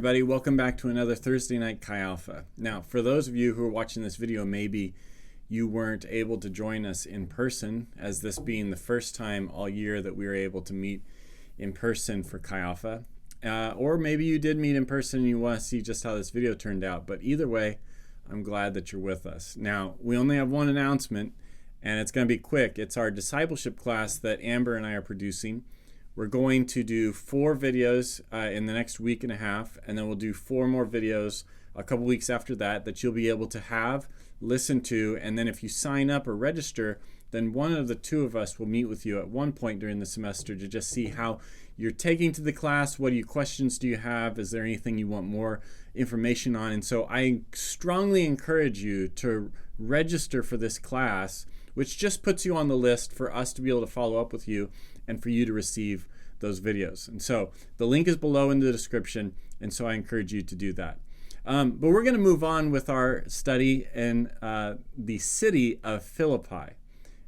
everybody, welcome back to another Thursday Night Chi Alpha. Now, for those of you who are watching this video, maybe you weren't able to join us in person, as this being the first time all year that we were able to meet in person for Chi Alpha. Or maybe you did meet in person and you want to see just how this video turned out. But either way, I'm glad that you're with us. Now, we only have one announcement, and it's going to be quick. It's our discipleship class that Amber and I are producing. We're going to do 4 videos in the next week and a half, and then we'll do 4 more videos a couple weeks after that you'll be able to have, listen to, and then if you sign up or register, then one of the 2 of us will meet with you at one point during the semester to just see how you're taking to the class. What questions do you have? Is there anything you want more information on? And so I strongly encourage you to register for this class, which just puts you on the list for us to be able to follow up with you and for you to receive those videos. And so the link is below in the description, and so I encourage you to do that. But we're going to move on with our study in the city of Philippi.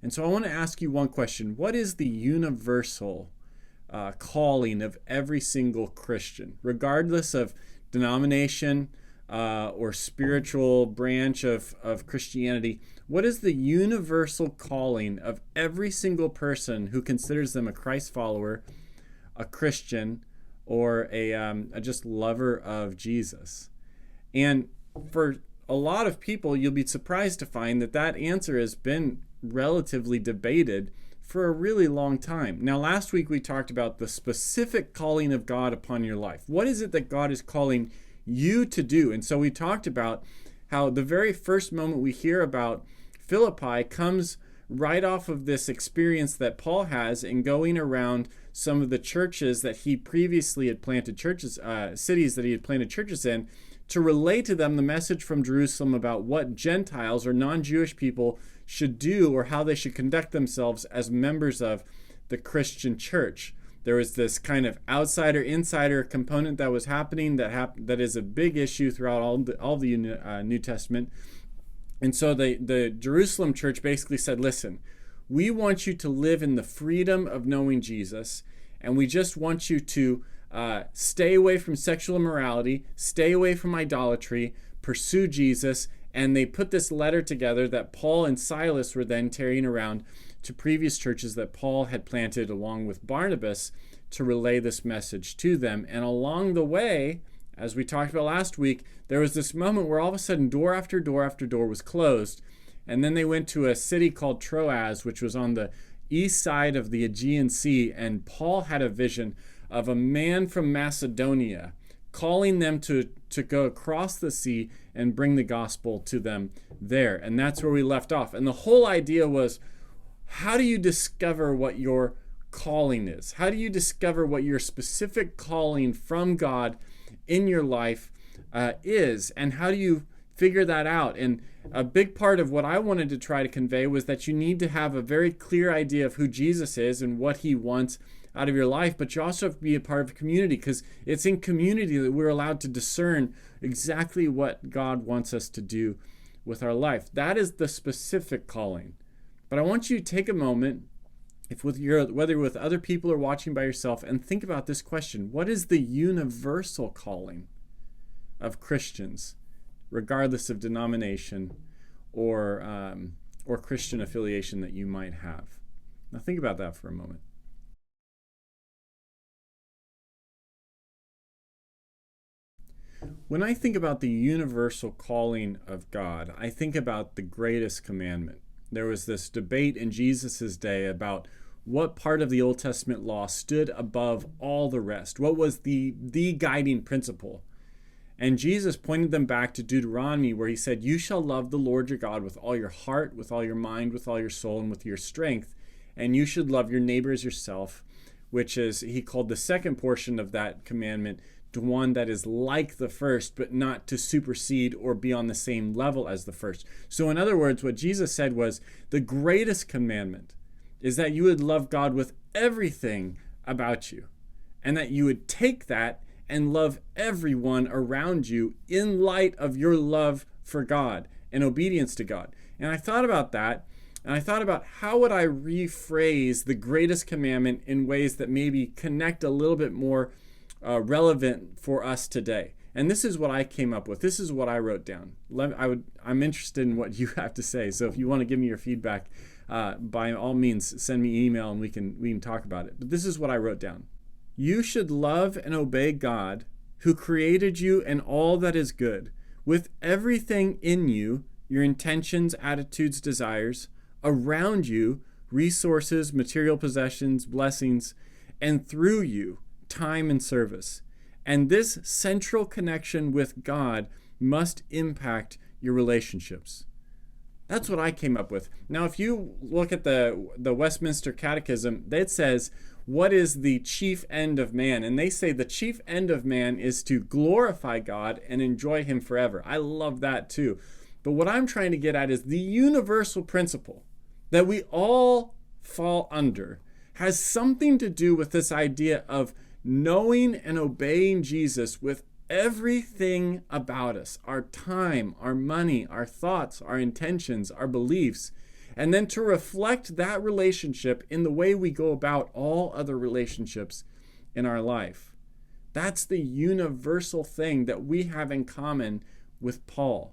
And so I want to ask you one question. What is the universal calling of every single Christian, regardless of denomination or spiritual branch of Christianity? What is the universal calling of every single person who considers them a Christ follower, a Christian, or a just lover of Jesus? And for a lot of people, you'll be surprised to find that answer has been relatively debated for a really long time. Now, last week we talked about the specific calling of God upon your life. What is it that God is calling you to do? And so we talked about how the very first moment we hear about Philippi comes right off of this experience that Paul has in going around some of the churches that he previously had planted churches, cities that he had planted churches in, to relay to them the message from Jerusalem about what Gentiles or non-Jewish people should do or how they should conduct themselves as members of the Christian church. There was this kind of outsider-insider component that was happening that is a big issue throughout all the New Testament. And so the Jerusalem church basically said, listen, we want you to live in the freedom of knowing Jesus, and we just want you to stay away from sexual immorality, stay away from idolatry, pursue Jesus. And they put this letter together that Paul and Silas were then carrying around to previous churches that Paul had planted along with Barnabas to relay this message to them. And along the way, as we talked about last week, there was this moment where all of a sudden door after door after door was closed. And then they went to a city called Troas, which was on the east side of the Aegean Sea. And Paul had a vision of a man from Macedonia calling them to go across the sea and bring the gospel to them there. And that's where we left off. And the whole idea was, how do you discover what your calling is? How do you discover what your specific calling from God in your life is? And how do you figure that out? And a big part of what I wanted to try to convey was that you need to have a very clear idea of who Jesus is and what he wants out of your life, but you also have to be a part of a community, because it's in community that we're allowed to discern exactly what God wants us to do with our life. That is the specific calling. But I want you to take a moment, whether you're with other people or watching by yourself, and think about this question. What is the universal calling of Christians, regardless of denomination or Christian affiliation that you might have? Now think about that for a moment. When I think about the universal calling of God, I think about the greatest commandment. There was this debate in Jesus' day about what part of the Old Testament law stood above all the rest. What was the guiding principle? And Jesus pointed them back to Deuteronomy, where he said, you shall love the Lord your God with all your heart, with all your mind, with all your soul, and with your strength. And you should love your neighbor as yourself, which is, he called the second portion of that commandment, to one that is like the first, but not to supersede or be on the same level as the first. So in other words, what Jesus said was, the greatest commandment is that you would love God with everything about you, and that you would take that and love everyone around you in light of your love for God and obedience to God. And I thought about that, and I thought about how would I rephrase the greatest commandment in ways that maybe connect a little bit more relevant for us today. And this is what I came up with. This is what I wrote down. I'm interested in what you have to say. So if you want to give me your feedback, by all means, send me an email and we can talk about it. But this is what I wrote down. You should love and obey God, who created you and all that is good, with everything in you, your intentions, attitudes, desires, around you, resources, material possessions, blessings, and through you, time and service. And this central connection with God must impact your relationships. That's what I came up with. Now, if you look at the Westminster Catechism, it says, what is the chief end of man? And they say the chief end of man is to glorify God and enjoy him forever. I love that too. But what I'm trying to get at is the universal principle that we all fall under has something to do with this idea of knowing and obeying Jesus with everything about us, our time, our money, our thoughts, our intentions, our beliefs, and then to reflect that relationship in the way we go about all other relationships in our life. That's the universal thing that we have in common with Paul.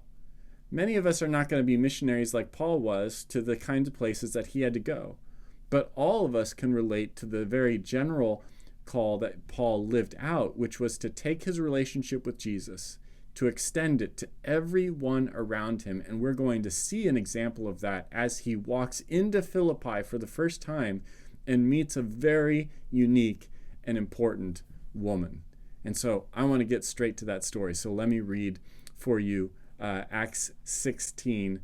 Many of us are not going to be missionaries like Paul was to the kinds of places that he had to go, but all of us can relate to the very general call that Paul lived out, which was to take his relationship with Jesus, to extend it to everyone around him. And we're going to see an example of that as he walks into Philippi for the first time and meets a very unique and important woman. And so I want to get straight to that story. So let me read for you Acts 16,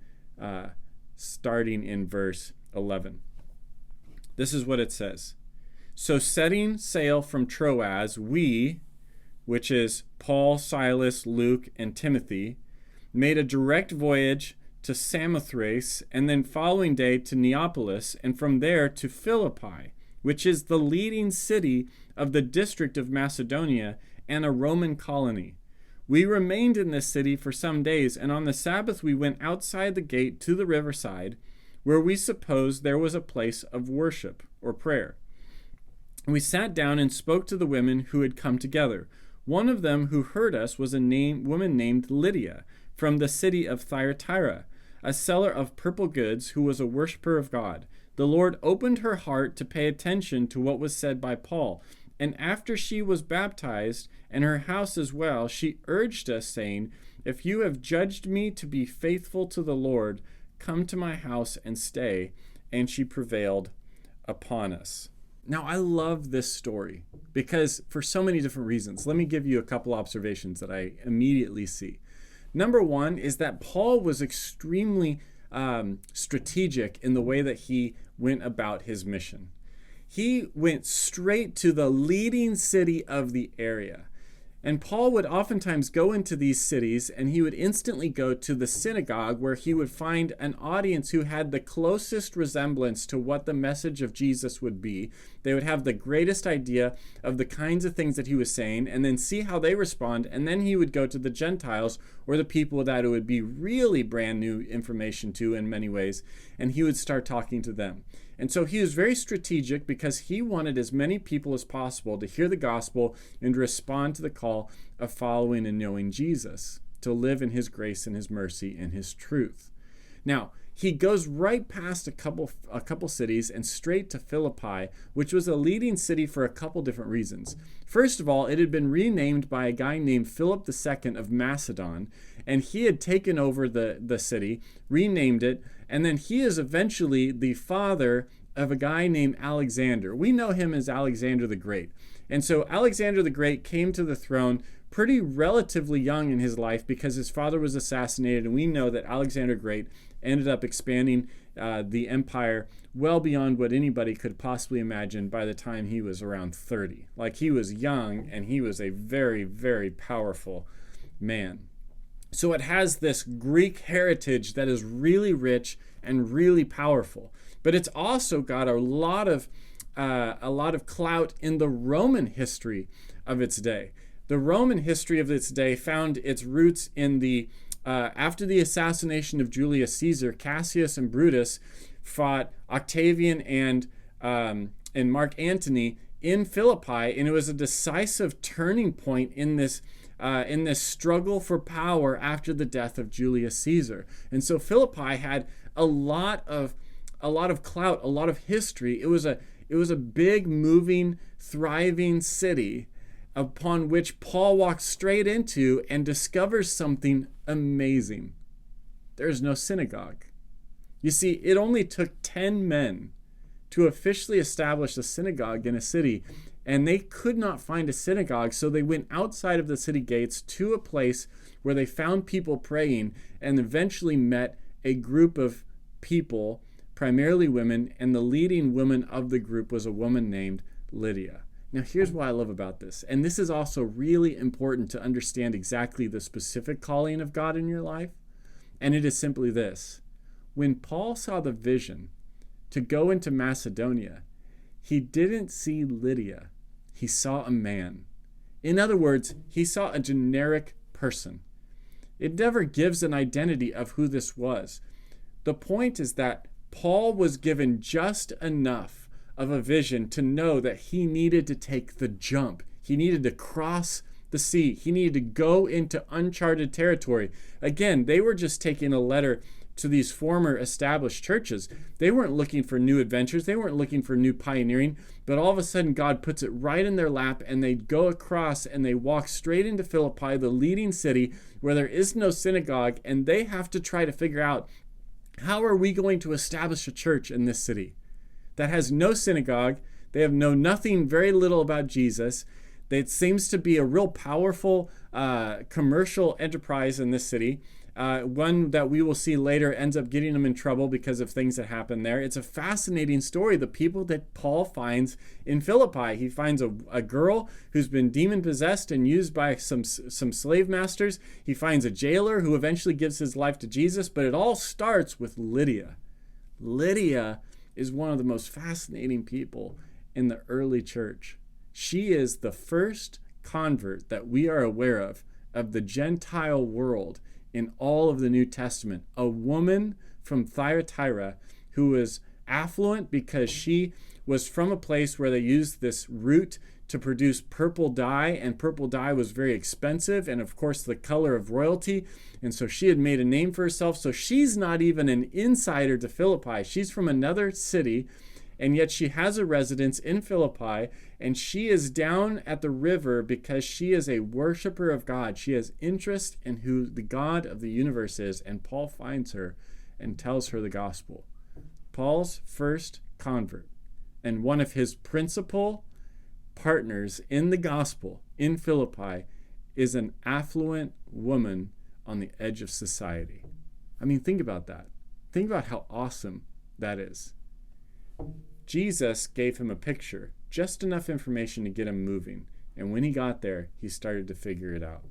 starting in verse 11. This is what it says. So setting sail from Troas, we, which is Paul, Silas, Luke, and Timothy, made a direct voyage to Samothrace, and then following day to Neapolis, and from there to Philippi, which is the leading city of the district of Macedonia and a Roman colony. We remained in this city for some days, and on the Sabbath we went outside the gate to the riverside, where we supposed there was a place of worship or prayer. We sat down and spoke to the women who had come together. One of them who heard us was a woman named Lydia, from the city of Thyatira, a seller of purple goods who was a worshiper of God. The Lord opened her heart to pay attention to what was said by Paul. And after she was baptized, and her house as well, she urged us, saying, If you have judged me to be faithful to the Lord, come to my house and stay. And she prevailed upon us. Now, I love this story because for so many different reasons. Let me give you a couple observations that I immediately see. Number one is that Paul was extremely strategic in the way that he went about his mission. He went straight to the leading city of the area. And Paul would oftentimes go into these cities and he would instantly go to the synagogue where he would find an audience who had the closest resemblance to what the message of Jesus would be. They would have the greatest idea of the kinds of things that he was saying and then see how they respond. And then he would go to the Gentiles or the people that it would be really brand new information to in many ways. And he would start talking to them. And so he was very strategic because he wanted as many people as possible to hear the gospel and to respond to the call of following and knowing Jesus, to live in his grace and his mercy and his truth. Now, he goes right past a couple cities and straight to Philippi, which was a leading city for a couple different reasons. First of all, it had been renamed by a guy named Philip II of Macedon, and he had taken over the city, renamed it, and then he is eventually the father of a guy named Alexander. We know him as Alexander the Great. And so Alexander the Great came to the throne pretty relatively young in his life because his father was assassinated, and we know that Alexander the Great ended up expanding the empire well beyond what anybody could possibly imagine by the time he was around 30. Like, he was young, and he was a very, very powerful man. So it has this Greek heritage that is really rich and really powerful. But it's also got a lot of clout in the Roman history of its day. The Roman history of its day found its roots in the after the assassination of Julius Caesar. Cassius and Brutus fought Octavian and Mark Antony in Philippi, and it was a decisive turning point in this in this struggle for power after the death of Julius Caesar. And so Philippi had a lot of clout, a lot of history. It was a big, moving, thriving city upon which Paul walks straight into and discovers something amazing. There's no synagogue. You see, it only took 10 men to officially establish a synagogue in a city, and they could not find a synagogue, so they went outside of the city gates to a place where they found people praying and eventually met a group of people, primarily women, and the leading woman of the group was a woman named Lydia. Now, here's what I love about this, and this is also really important to understand exactly the specific calling of God in your life, and it is simply this. When Paul saw the vision to go into Macedonia, he didn't see Lydia. He saw a man. In other words, he saw a generic person. It never gives an identity of who this was. The point is that Paul was given just enough of a vision to know that he needed to take the jump. He needed to cross the sea. He needed to go into uncharted territory. Again, they were just taking a letter to these former established churches. They weren't looking for new adventures. They weren't looking for new pioneering. But all of a sudden, God puts it right in their lap, and they go across and they walk straight into Philippi, the leading city, where there is no synagogue, and they have to try to figure out, how are we going to establish a church in this city that has no synagogue? They have known nothing, very little about Jesus. It seems to be a real powerful commercial enterprise in this city. One that we will see later ends up getting them in trouble because of things that happen there. It's a fascinating story, the people that Paul finds in Philippi. He finds a girl who's been demon-possessed and used by some slave masters. He finds a jailer who eventually gives his life to Jesus, but it all starts with Lydia. Lydia is one of the most fascinating people in the early church. She is the first convert that we are aware of the Gentile world in all of the New Testament. A woman from Thyatira who was affluent because she was from a place where they used this root to produce purple dye, and purple dye was very expensive and of course the color of royalty, and so she had made a name for herself. So she's not even an insider to Philippi. She's from another city, and yet she has a residence in Philippi, and she is down at the river because she is a worshiper of God. She has interest in who the God of the universe is, and Paul finds her and tells her the gospel. Paul's first convert and one of his principal partners in the gospel in Philippi is an affluent woman on the edge of society. I mean, think about that. Think about how awesome that is. Jesus gave him a picture, just enough information to get him moving. And when he got there, he started to figure it out.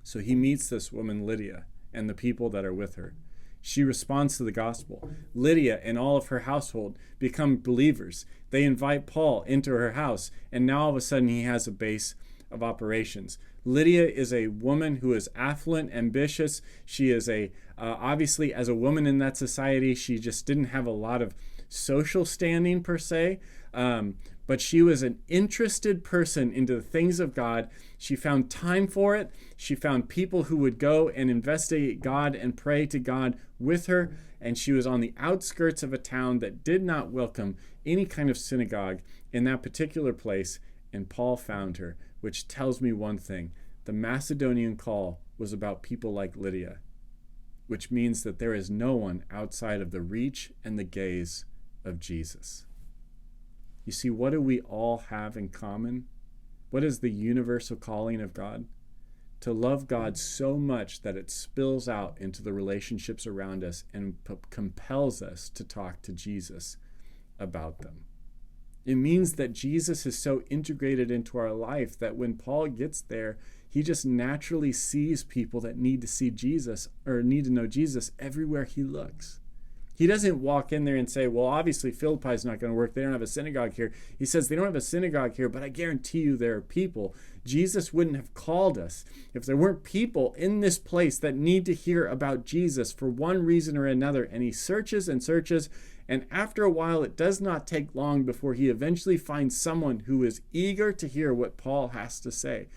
So he meets this woman, Lydia, and the people that are with her. She responds to the gospel. Lydia and all of her household become believers. They invite Paul into her house, and now all of a sudden he has a base of operations. Lydia is a woman who is affluent, ambitious. She is obviously, as a woman in that society, she just didn't have a lot of social standing per se, but she was an interested person into the things of God. She found time for it. She found people who would go and investigate God and pray to God with her, and she was on the outskirts of a town that did not welcome any kind of synagogue in that particular place, and Paul found her, which tells me one thing. The Macedonian call was about people like Lydia, which means that there is no one outside of the reach and the gaze of Jesus. You see, what do we all have in common? What is the universal calling of God? To love God so much that it spills out into the relationships around us and compels us to talk to Jesus about them. It means that Jesus is so integrated into our life that when Paul gets there, he just naturally sees people that need to see Jesus or need to know Jesus everywhere he looks. He doesn't walk in there and say, well, obviously Philippi is not going to work. They don't have a synagogue here. He says they don't have a synagogue here, but I guarantee you there are people. Jesus wouldn't have called us if there weren't people in this place that need to hear about Jesus for one reason or another. And he searches and searches. And after a while, it does not take long before he eventually finds someone who is eager to hear what Paul has to say.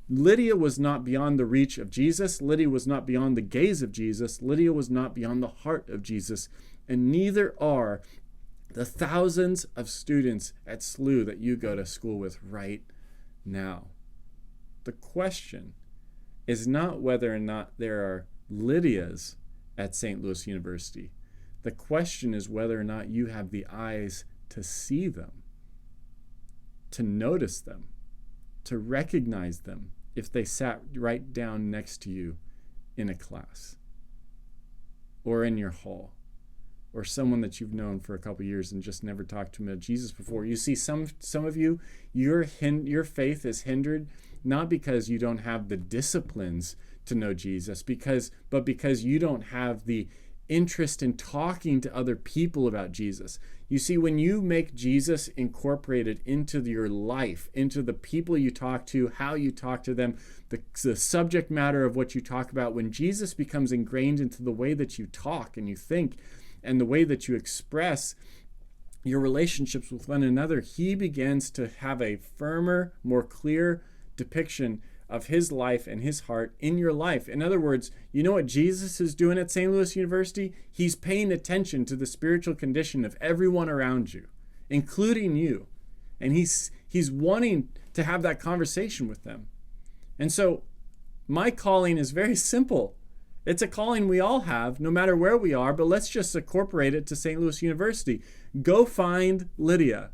Lydia was not beyond the reach of Jesus. Lydia was not beyond the gaze of Jesus. Lydia was not beyond the heart of Jesus. And neither are the thousands of students at SLU that you go to school with right now. The question is not whether or not there are Lydias at St. Louis University. The question is whether or not you have the eyes to see them, to notice them, to recognize them if they sat right down next to you in a class or in your hall, or someone that you've known for a couple years and just never talked to him about Jesus before. You see, some of you, your faith is hindered not because you don't have the disciplines to know Jesus, but because you don't have the interest in talking to other people about Jesus. You see, when you make Jesus incorporated into your life, into the people you talk to, how you talk to them, the subject matter of what you talk about, when Jesus becomes ingrained into the way that you talk and you think and the way that you express your relationships with one another, he begins to have a firmer, more clear depiction of his life and his heart in your life. In other words, you know what Jesus is doing at St. Louis University? He's paying attention to the spiritual condition of everyone around you, including you. And he's wanting to have that conversation with them. And so my calling is very simple. It's a calling we all have, no matter where we are, but let's just incorporate it to St. Louis University. Go find Lydia.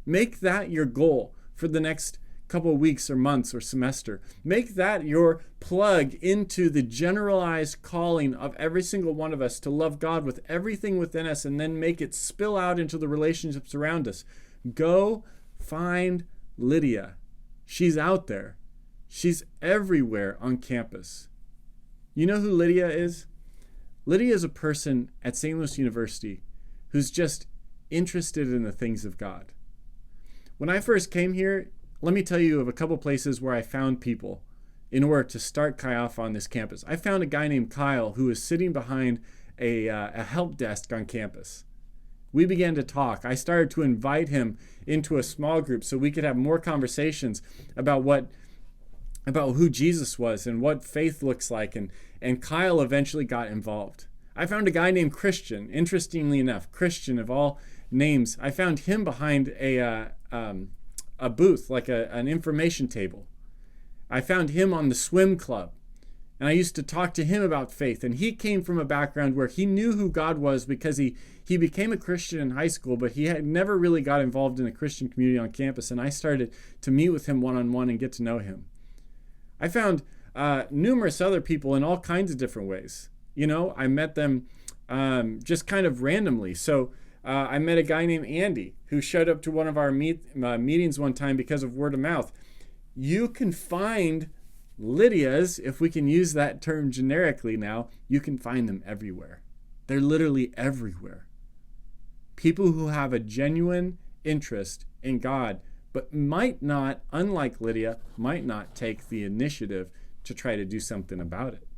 Make that your goal for the next couple of weeks or months or semester. Make that your plug into the generalized calling of every single one of us to love God with everything within us, and then make it spill out into the relationships around us. Go find Lydia. She's out there. She's everywhere on campus. You know who Lydia is? Lydia is a person at St. Louis University who's just interested in the things of God. When I first came here, let me tell you of a couple places where I found people in order to start Chi Alpha on this campus. I found a guy named Kyle who was sitting behind a help desk on campus. We began to talk. I started to invite him into a small group so we could have more conversations about who Jesus was and what faith looks like, and Kyle eventually got involved. I found a guy named Christian. Interestingly enough, Christian of all names, I found him behind a booth, like an information table. I found him on the swim club, and I used to talk to him about faith. And he came from a background where he knew who God was because he became a Christian in high school, but he had never really got involved in a Christian community on campus. And I started to meet with him one-on-one and get to know him. I found numerous other people in all kinds of different ways. You know, I met them just kind of randomly. So I met a guy named Andy who showed up to one of our meetings one time because of word of mouth. You can find Lydias, if we can use that term generically now, you can find them everywhere. They're literally everywhere. People who have a genuine interest in God, but might not, unlike Lydia, might not take the initiative to try to do something about it.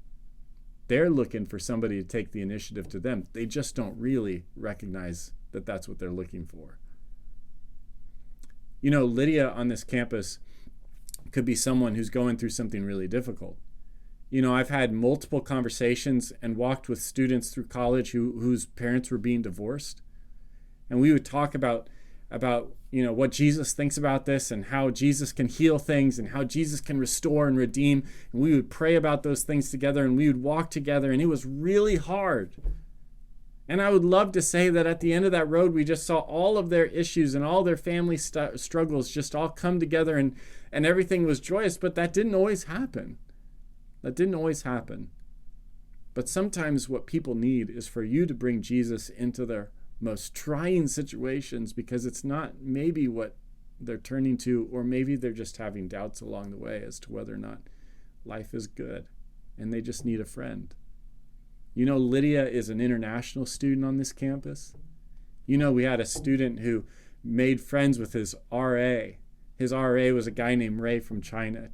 They're looking for somebody to take the initiative to them. They just don't really recognize that that's what they're looking for. You know, Lydia on this campus could be someone who's going through something really difficult. You know, I've had multiple conversations and walked with students through college whose parents were being divorced. And we would talk about you know, what Jesus thinks about this and how Jesus can heal things and how Jesus can restore and redeem. And we would pray about those things together and we would walk together, and it was really hard. And I would love to say that at the end of that road, we just saw all of their issues and all their family struggles just all come together and everything was joyous, but that didn't always happen. That didn't always happen. But sometimes what people need is for you to bring Jesus into their most trying situations, because it's not maybe what they're turning to, or maybe they're just having doubts along the way as to whether or not life is good and they just need a friend. You know, Lydia is an international student on this campus. You know, we had a student who made friends with his RA. His RA was a guy named Ray from China.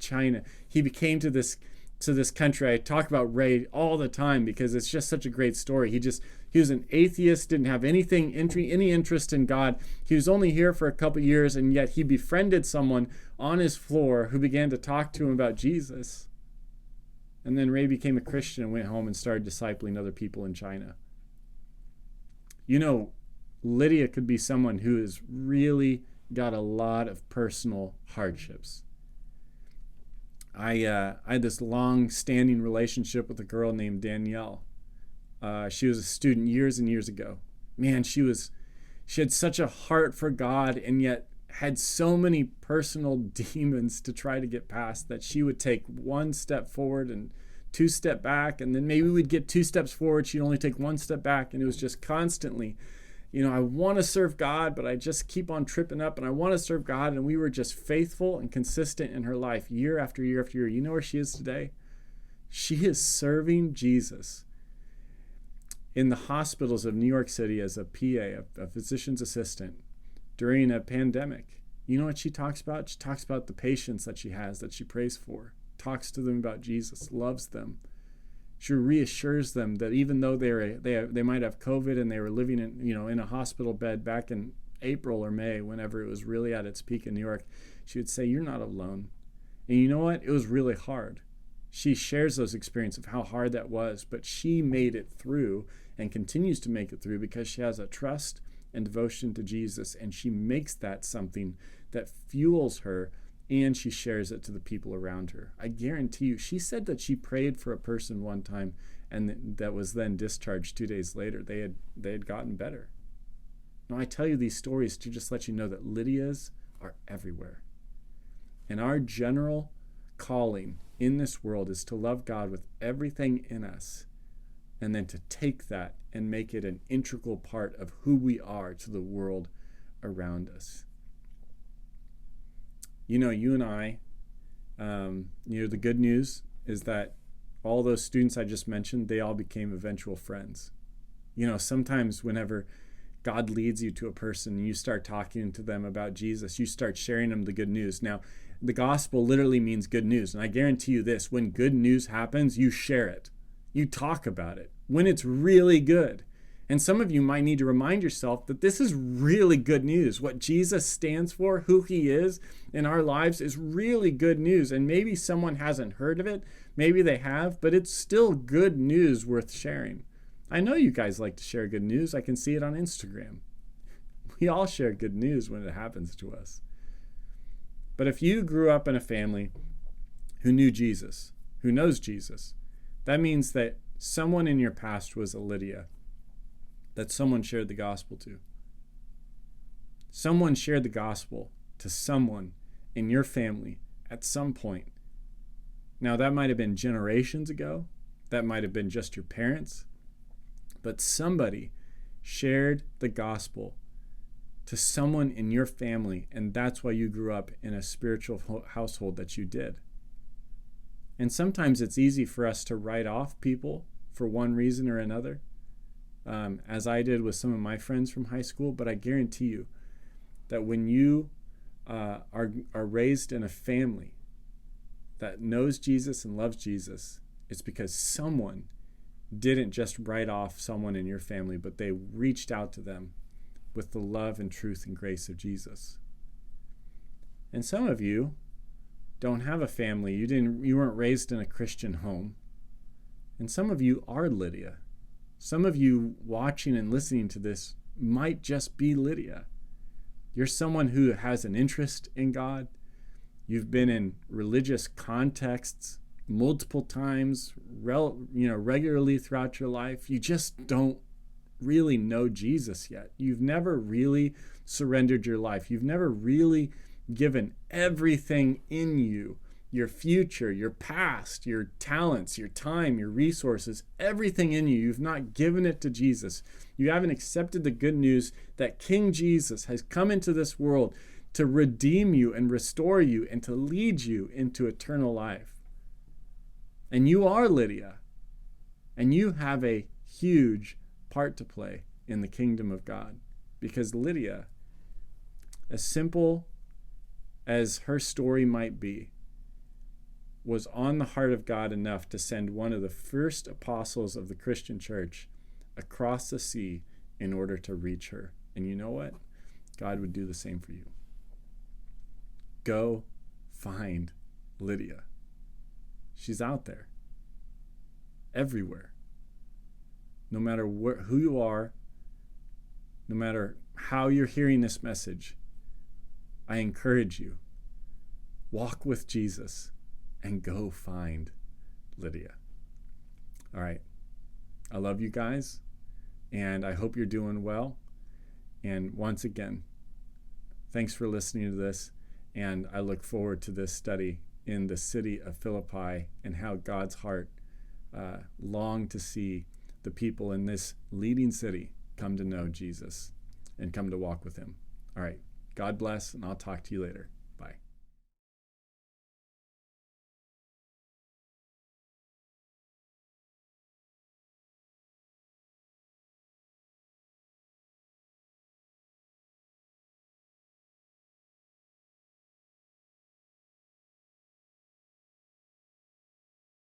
He came to this to this country. I talk about Ray all the time because it's just such a great story. He was an atheist, didn't have any interest in God. He was only here for a couple years, and yet he befriended someone on his floor who began to talk to him about Jesus. And then Ray became a Christian and went home and started discipling other people in China. You know, Lydia could be someone who has really got a lot of personal hardships. I had this long-standing relationship with a girl named Danielle. She was a student years and years ago. Man, she had such a heart for God, and yet had so many personal demons to try to get past that she would take one step forward and 2 steps back, and then maybe we'd get 2 steps forward. She'd only take 1 step back, and it was just constantly, I want to serve God, but I just keep on tripping up, and I want to serve God. And we were just faithful and consistent in her life year after year after year. You know where she is today? She is serving Jesus in the hospitals of New York City as a PA, a physician's assistant, during a pandemic. You know what she talks about? She talks about the patients that she has, that she prays for, talks to them about Jesus, loves them. She reassures them that even though they might have COVID and they were living in a hospital bed back in April or May, whenever it was really at its peak in New York, she would say, "You're not alone." And you know what? It was really hard. She shares those experiences of how hard that was, but she made it through and continues to make it through because she has a trust and devotion to Jesus, and she makes that something that fuels her, and she shares it to the people around her. I guarantee you, she said that she prayed for a person one time and that was then discharged 2 days later. They had gotten better. Now, I tell you these stories to just let you know that Lydias are everywhere. And our general calling in this world is to love God with everything in us, and then to take that and make it an integral part of who we are to the world around us. You and I, the good news is that all those students I just mentioned, they all became eventual friends. Sometimes whenever God leads you to a person and you start talking to them about Jesus, you start sharing them the good news. Now, the gospel literally means good news. And I guarantee you this, when good news happens, you share it. You talk about it when it's really good. And some of you might need to remind yourself that this is really good news. What Jesus stands for, who he is in our lives, is really good news. And maybe someone hasn't heard of it. Maybe they have, but it's still good news worth sharing. I know you guys like to share good news. I can see it on Instagram. We all share good news when it happens to us. But if you grew up in a family who knew Jesus, who knows Jesus, that means that someone in your past was a Lydia that someone shared the gospel to. Someone shared the gospel to someone in your family at some point. Now, that might have been generations ago. That might have been just your parents. But somebody shared the gospel to someone in your family, and that's why you grew up in a spiritual household that you did. And sometimes it's easy for us to write off people for one reason or another, as I did with some of my friends from high school. But I guarantee you that when you are raised in a family that knows Jesus and loves Jesus, it's because someone didn't just write off someone in your family, but they reached out to them with the love and truth and grace of Jesus. And some of you don't have a family. You weren't raised in a Christian home. And some of you are Lydia. Some of you watching and listening to this might just be Lydia. You're someone who has an interest in God. You've been in religious contexts multiple times, regularly throughout your life. You just don't really know Jesus yet. You've never really surrendered your life. You've never really given everything in you, your future, your past, your talents, your time, your resources, everything in you. You've not given it to Jesus. You haven't accepted the good news that King Jesus has come into this world to redeem you and restore you and to lead you into eternal life. And you are Lydia, and you have a huge part to play in the kingdom of God, because Lydia, as simple as her story might be, was on the heart of God enough to send one of the first apostles of the Christian church across the sea in order to reach her. And you know what? God would do the same for you. Go find Lydia. She's out there, everywhere. No matter who you are, no matter how you're hearing this message, I encourage you, walk with Jesus and go find Lydia. All right. I love you guys, and I hope you're doing well. And once again, thanks for listening to this, and I look forward to this study in the city of Philippi and how God's heart longed to see the people in this leading city come to know Jesus and come to walk with him. All right. God bless, and I'll talk to you later.